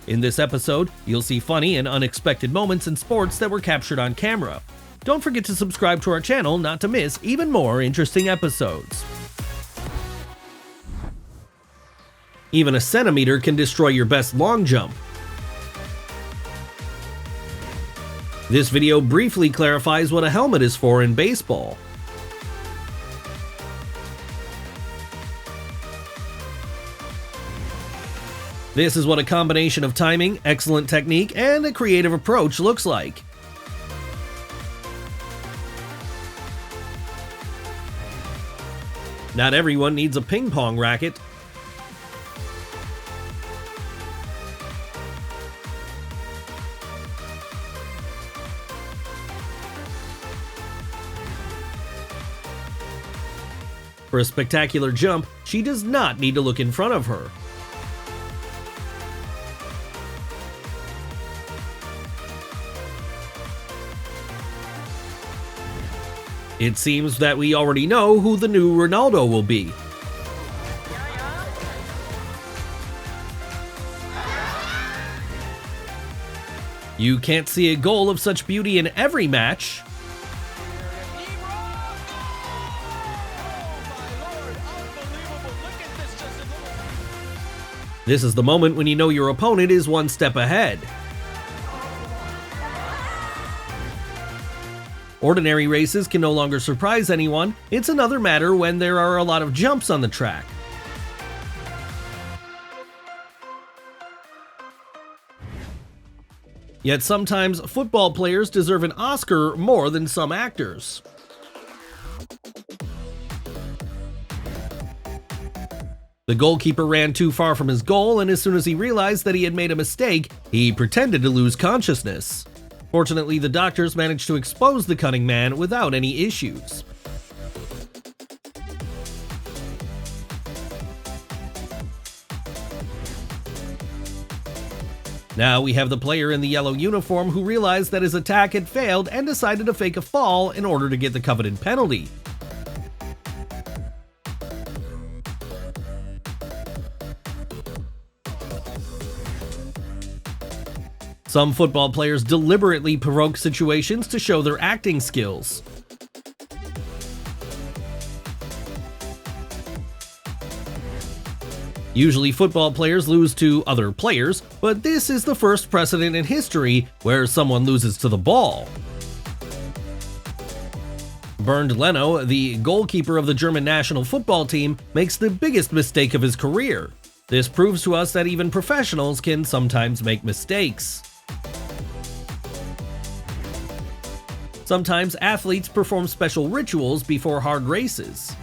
In this episode, you'll see funny and unexpected moments in sports that were captured on camera. Don't forget to subscribe to our channel not to miss even more interesting episodes. Even a centimeter can destroy your best long jump. This video briefly clarifies what a helmet is for in baseball. This is what a combination of timing, excellent technique, and a creative approach looks like. Not everyone needs a ping pong racket. For a spectacular jump, she does not need to look in front of her. It seems that we already know who the new Ronaldo will be. You can't see a goal of such beauty in every match. This is the moment when you know your opponent is one step ahead. Ordinary races can no longer surprise anyone. It's another matter when there are a lot of jumps on the track. Yet sometimes football players deserve an Oscar more than some actors. The goalkeeper ran too far from his goal, and as soon as he realized that he had made a mistake, he pretended to lose consciousness. Fortunately, the doctors managed to expose the cunning man without any issues. Now we have the player in the yellow uniform who realized that his attack had failed and decided to fake a fall in order to get the coveted penalty. Some football players deliberately provoke situations to show their acting skills. Usually football players lose to other players, but this is the first precedent in history where someone loses to the ball. Bernd Leno, the goalkeeper of the German national football team, makes the biggest mistake of his career. This proves to us that even professionals can sometimes make mistakes. Sometimes athletes perform special rituals before hard races.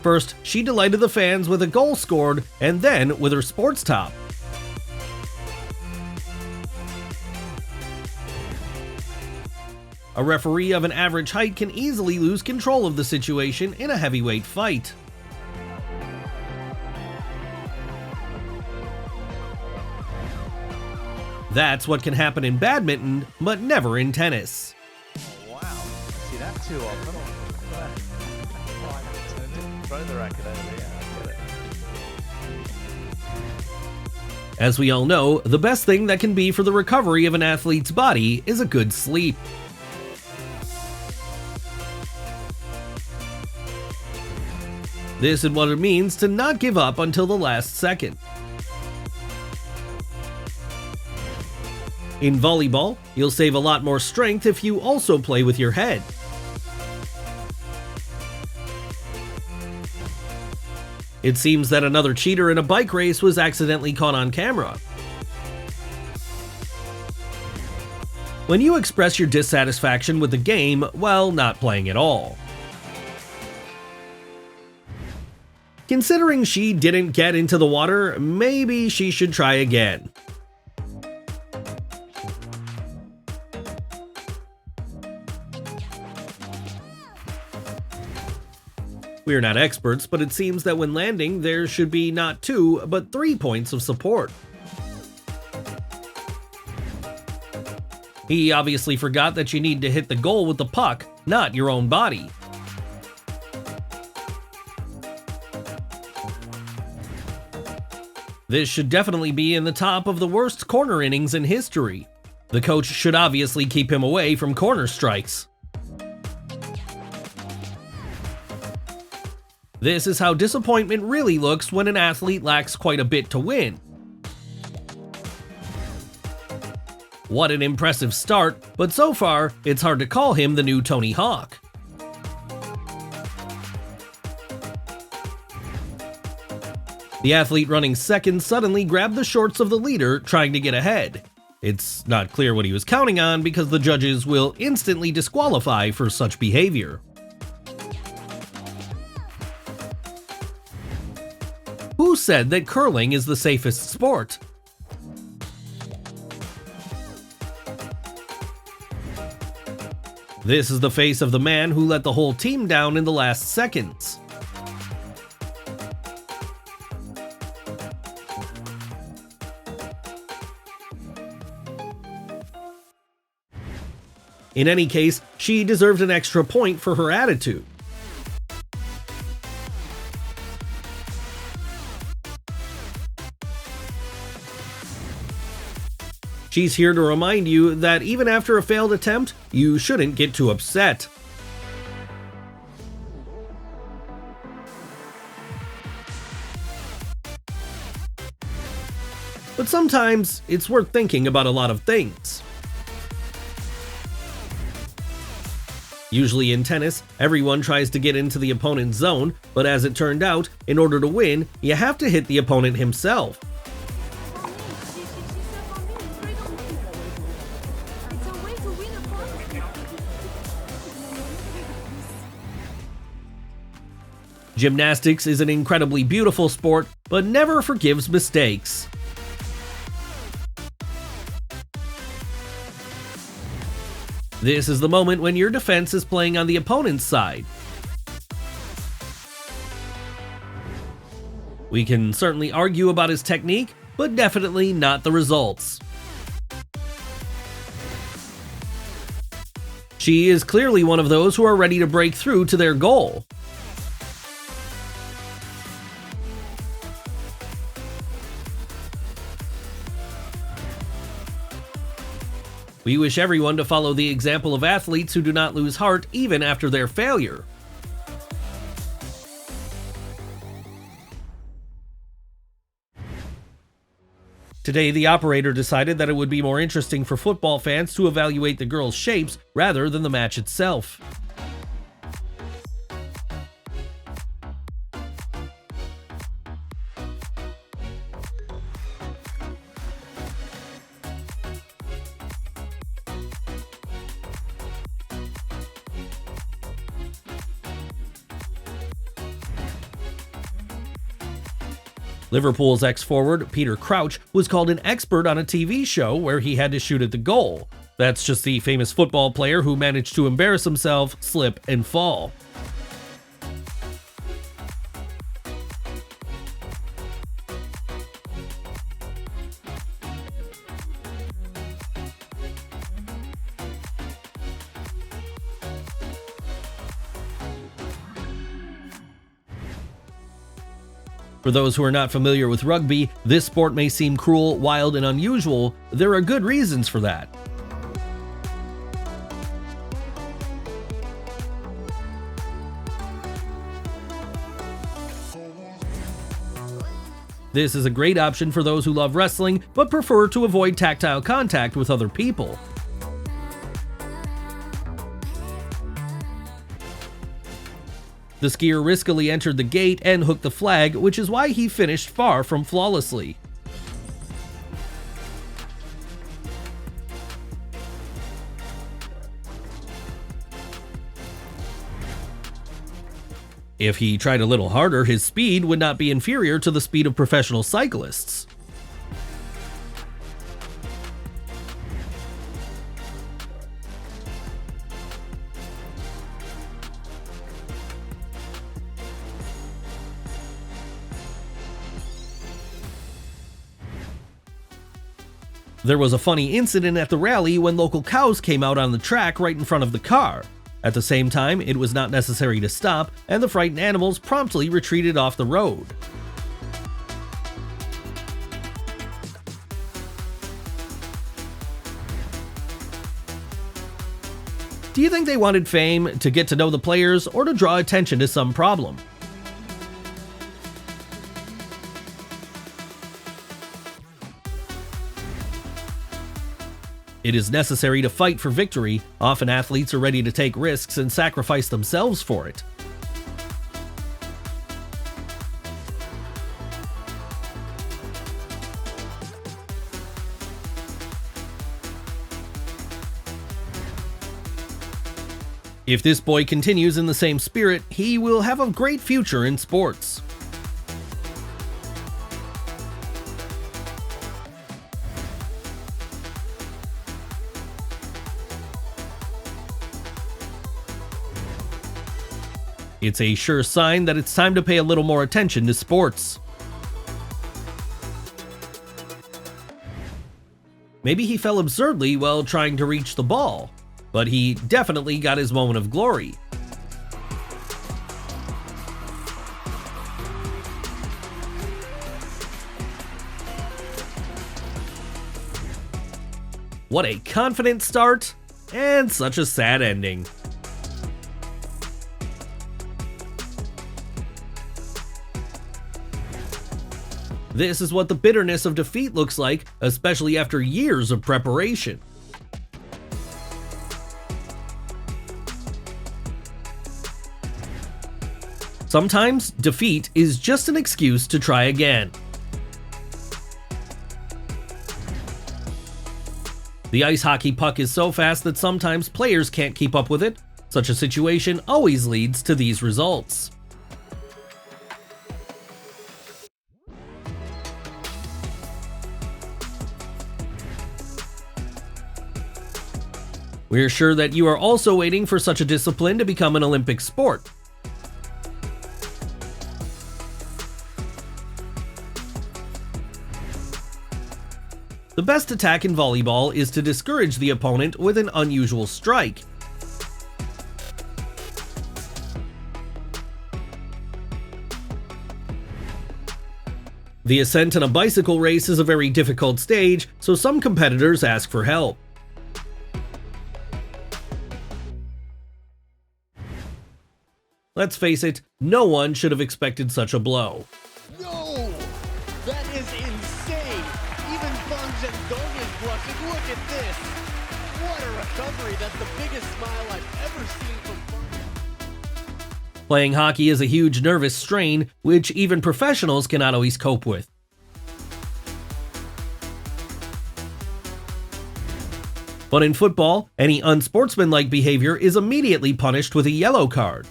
First, she delighted the fans with a goal scored, and then with her sports top. A referee of an average height can easily lose control of the situation in a heavyweight fight. That's what can happen in badminton, but never in tennis. Oh, wow, I see that too often. Oh, I turned it, throw the racket over, yeah, I get it. As we all know, the best thing that can be for the recovery of an athlete's body is a good sleep. This is what it means to not give up until the last second. In volleyball, you'll save a lot more strength if you also play with your head. It seems that another cheater in a bike race was accidentally caught on camera. When you express your dissatisfaction with the game while not playing at all. Considering she didn't get into the water, maybe she should try again. We're not experts, but it seems that when landing, there should be not 2, but 3 points of support. He obviously forgot that you need to hit the goal with the puck, not your own body. This should definitely be in the top of the worst corner innings in history. The coach should obviously keep him away from corner strikes. This is how disappointment really looks when an athlete lacks quite a bit to win. What an impressive start, but so far, it's hard to call him the new Tony Hawk. The athlete running second suddenly grabbed the shorts of the leader, trying to get ahead. It's not clear what he was counting on because the judges will instantly disqualify for such behavior. Who said that curling is the safest sport? This is the face of the man who let the whole team down in the last seconds. In any case, she deserved an extra point for her attitude. She's here to remind you that even after a failed attempt, you shouldn't get too upset. But sometimes, it's worth thinking about a lot of things. Usually in tennis, everyone tries to get into the opponent's zone, but as it turned out, in order to win, you have to hit the opponent himself. Gymnastics is an incredibly beautiful sport, but never forgives mistakes. This is the moment when your defense is playing on the opponent's side. We can certainly argue about his technique, but definitely not the results. She is clearly one of those who are ready to break through to their goal. We wish everyone to follow the example of athletes who do not lose heart even after their failure. Today, the operator decided that it would be more interesting for football fans to evaluate the girls' shapes rather than the match itself. Liverpool's ex-forward, Peter Crouch, was called an expert on a TV show where he had to shoot at the goal. That's just the famous football player who managed to embarrass himself, slip, and fall. For those who are not familiar with rugby, this sport may seem cruel, wild, and unusual. There are good reasons for that. This is a great option for those who love wrestling but prefer to avoid tactile contact with other people. The skier riskily entered the gate and hooked the flag, which is why he finished far from flawlessly. If he tried a little harder, his speed would not be inferior to the speed of professional cyclists. There was a funny incident at the rally when local cows came out on the track right in front of the car. At the same time, it was not necessary to stop, and the frightened animals promptly retreated off the road. Do you think they wanted fame, to get to know the players, or to draw attention to some problem? It is necessary to fight for victory. Often athletes are ready to take risks and sacrifice themselves for it. If this boy continues in the same spirit, he will have a great future in sports. It's a sure sign that it's time to pay a little more attention to sports. Maybe he fell absurdly while trying to reach the ball, but he definitely got his moment of glory. What a confident start, and such a sad ending. This is what the bitterness of defeat looks like, especially after years of preparation. Sometimes, defeat is just an excuse to try again. The ice hockey puck is so fast that sometimes players can't keep up with it. Such a situation always leads to these results. We're sure that you are also waiting for such a discipline to become an Olympic sport. The best attack in volleyball is to discourage the opponent with an unusual strike. The ascent in a bicycle race is a very difficult stage, so some competitors ask for help. Let's face it, no one should have expected such a blow. No! That is insane! Even Bungs and Dong is blushing. Look at this! What a recovery! That's the biggest smile I've ever seen from Bungs. Playing hockey is a huge nervous strain, which even professionals cannot always cope with. But in football, any unsportsmanlike behavior is immediately punished with a yellow card.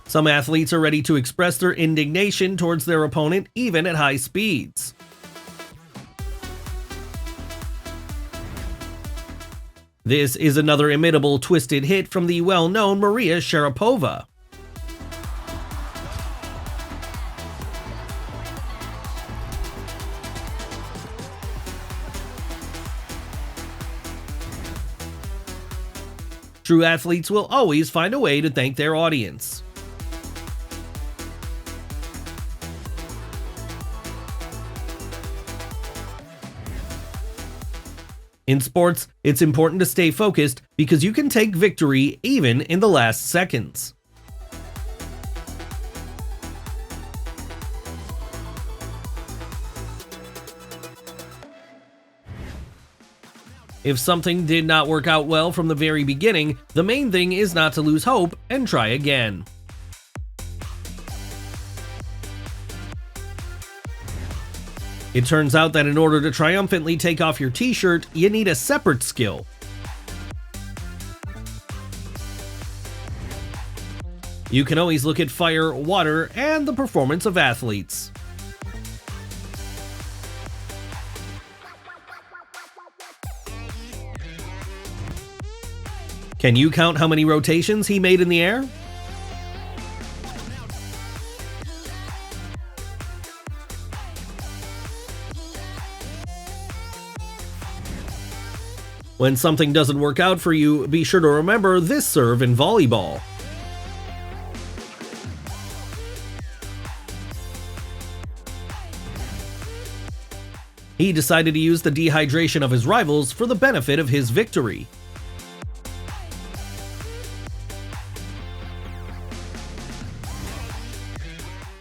Some athletes are ready to express their indignation towards their opponent even at high speeds. This is another imitable twisted hit from the well-known Maria Sharapova. True athletes will always find a way to thank their audience. In sports, it's important to stay focused because you can take victory even in the last seconds. If something did not work out well from the very beginning, the main thing is not to lose hope and try again. It turns out that in order to triumphantly take off your t-shirt, you need a separate skill. You can always look at fire, water, and the performance of athletes. Can you count how many rotations he made in the air? When something doesn't work out for you, be sure to remember this serve in volleyball. He decided to use the dehydration of his rivals for the benefit of his victory.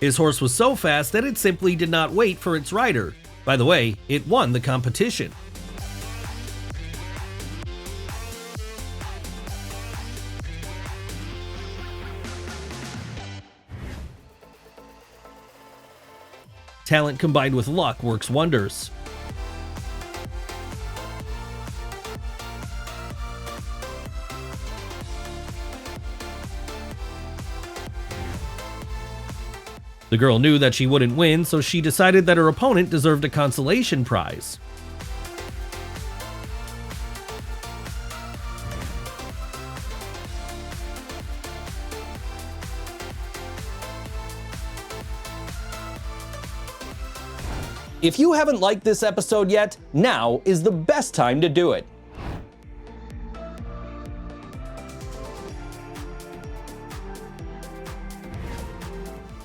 His horse was so fast that it simply did not wait for its rider. By the way, it won the competition. Talent combined with luck works wonders. The girl knew that she wouldn't win, so she decided that her opponent deserved a consolation prize. If you haven't liked this episode yet, now is the best time to do it.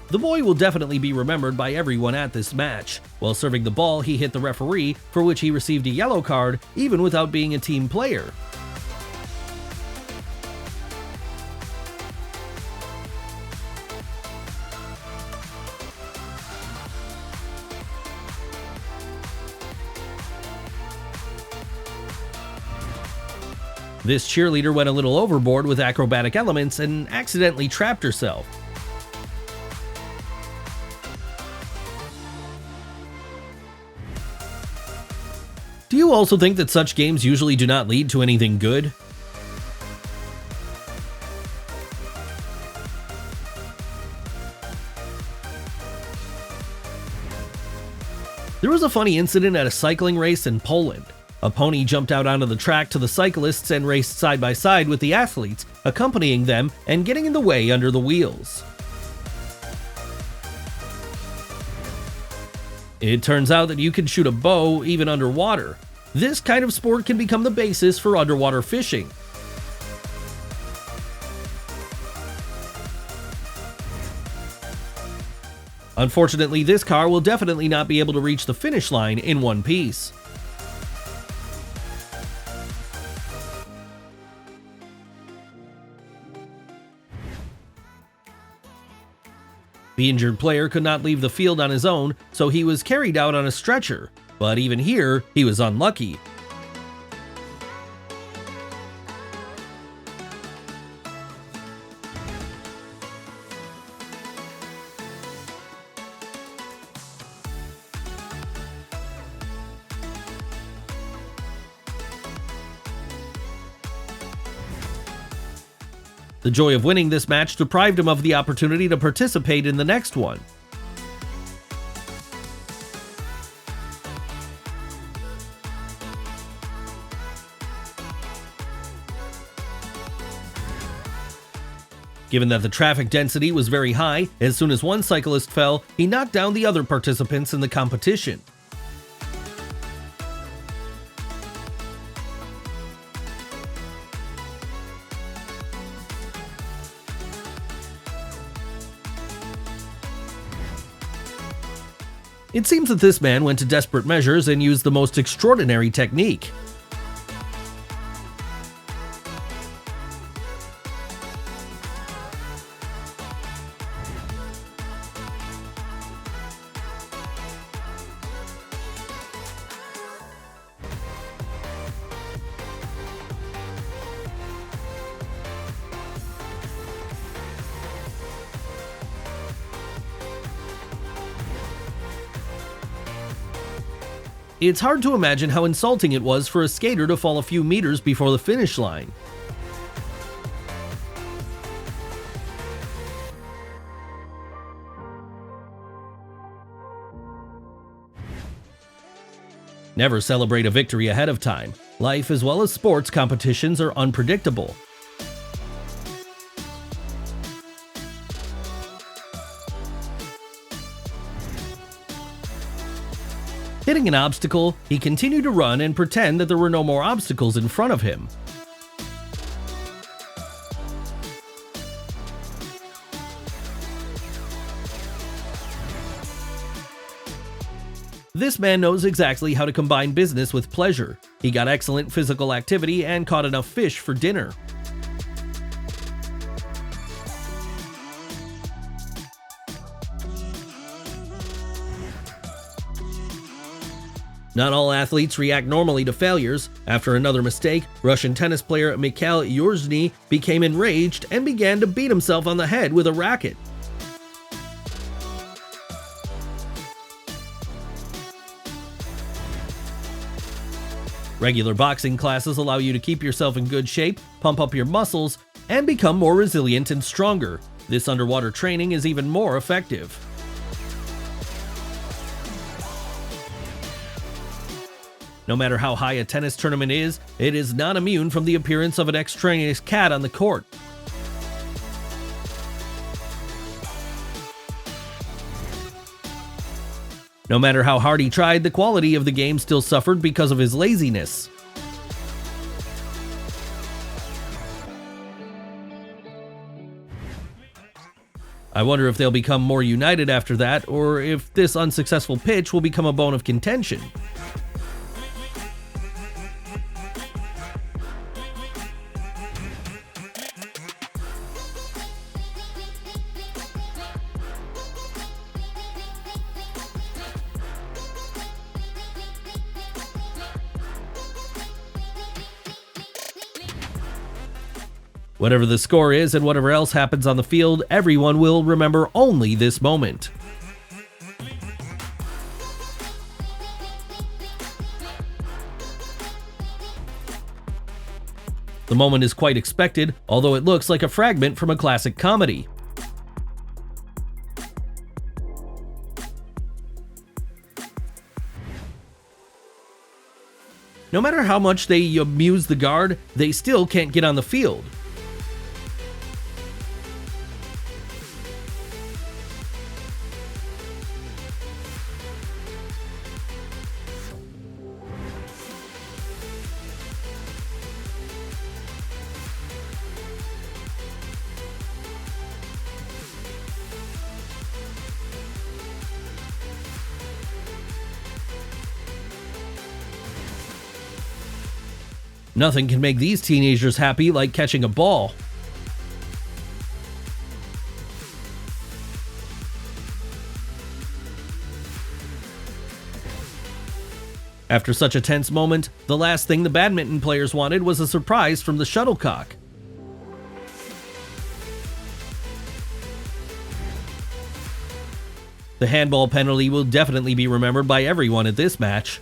The boy will definitely be remembered by everyone at this match. While serving the ball, he hit the referee, for which he received a yellow card, even without being a team player. This cheerleader went a little overboard with acrobatic elements and accidentally trapped herself. Do you also think that such games usually do not lead to anything good? There was a funny incident at a cycling race in Poland. A pony jumped out onto the track to the cyclists and raced side by side with the athletes, accompanying them and getting in the way under the wheels. It turns out that you can shoot a bow even underwater. This kind of sport can become the basis for underwater fishing. Unfortunately, this car will definitely not be able to reach the finish line in one piece. The injured player could not leave the field on his own, so he was carried out on a stretcher. But even here, he was unlucky. The joy of winning this match deprived him of the opportunity to participate in the next one. Given that the traffic density was very high, as soon as one cyclist fell, he knocked down the other participants in the competition. It seems that this man went to desperate measures and used the most extraordinary technique. It's hard to imagine how insulting it was for a skater to fall a few meters before the finish line. Never celebrate a victory ahead of time. Life as well as sports competitions are unpredictable. Hitting an obstacle, he continued to run and pretend that there were no more obstacles in front of him. This man knows exactly how to combine business with pleasure. He got excellent physical activity and caught enough fish for dinner. Not all athletes react normally to failures. After another mistake, Russian tennis player Mikhail Yurzny became enraged and began to beat himself on the head with a racket. Regular boxing classes allow you to keep yourself in good shape, pump up your muscles, and become more resilient and stronger. This underwater training is even more effective. No matter how high a tennis tournament is, it is not immune from the appearance of an extraneous cat on the court. No matter how hard he tried, the quality of the game still suffered because of his laziness. I wonder if they'll become more united after that, or if this unsuccessful pitch will become a bone of contention. Whatever the score is and whatever else happens on the field, everyone will remember only this moment. The moment is quite expected, although it looks like a fragment from a classic comedy. No matter how much they amuse the guard, they still can't get on the field. Nothing can make these teenagers happy like catching a ball. After such a tense moment, the last thing the badminton players wanted was a surprise from the shuttlecock. The handball penalty will definitely be remembered by everyone at this match.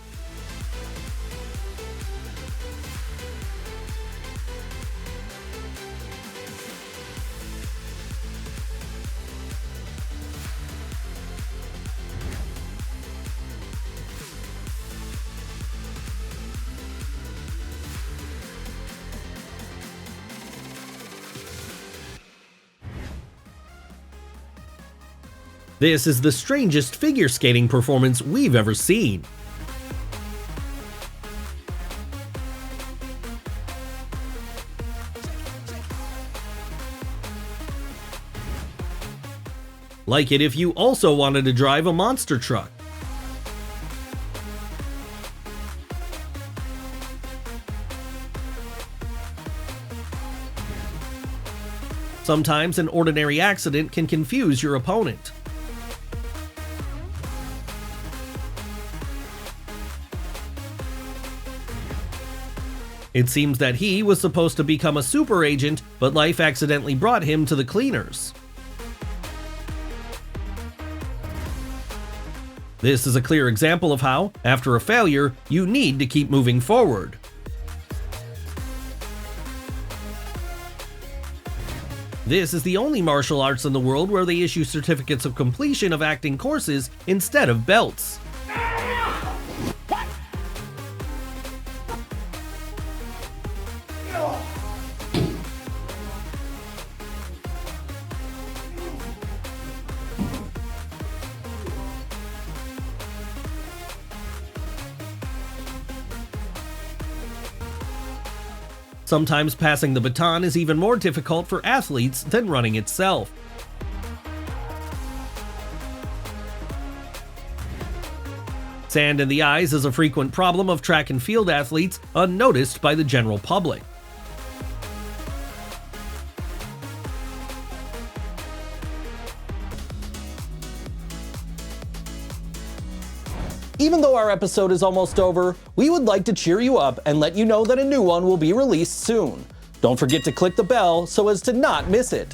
This is the strangest figure skating performance we've ever seen. Like it if you also wanted to drive a monster truck. Sometimes an ordinary accident can confuse your opponent. It seems that he was supposed to become a super agent, but life accidentally brought him to the cleaners. This is a clear example of how, after a failure, you need to keep moving forward. This is the only martial arts in the world where they issue certificates of completion of acting courses instead of belts. Sometimes passing the baton is even more difficult for athletes than running itself. Sand in the eyes is a frequent problem of track and field athletes, unnoticed by the general public. Even though our episode is almost over, we would like to cheer you up and let you know that a new one will be released soon. Don't forget to click the bell so as to not miss it.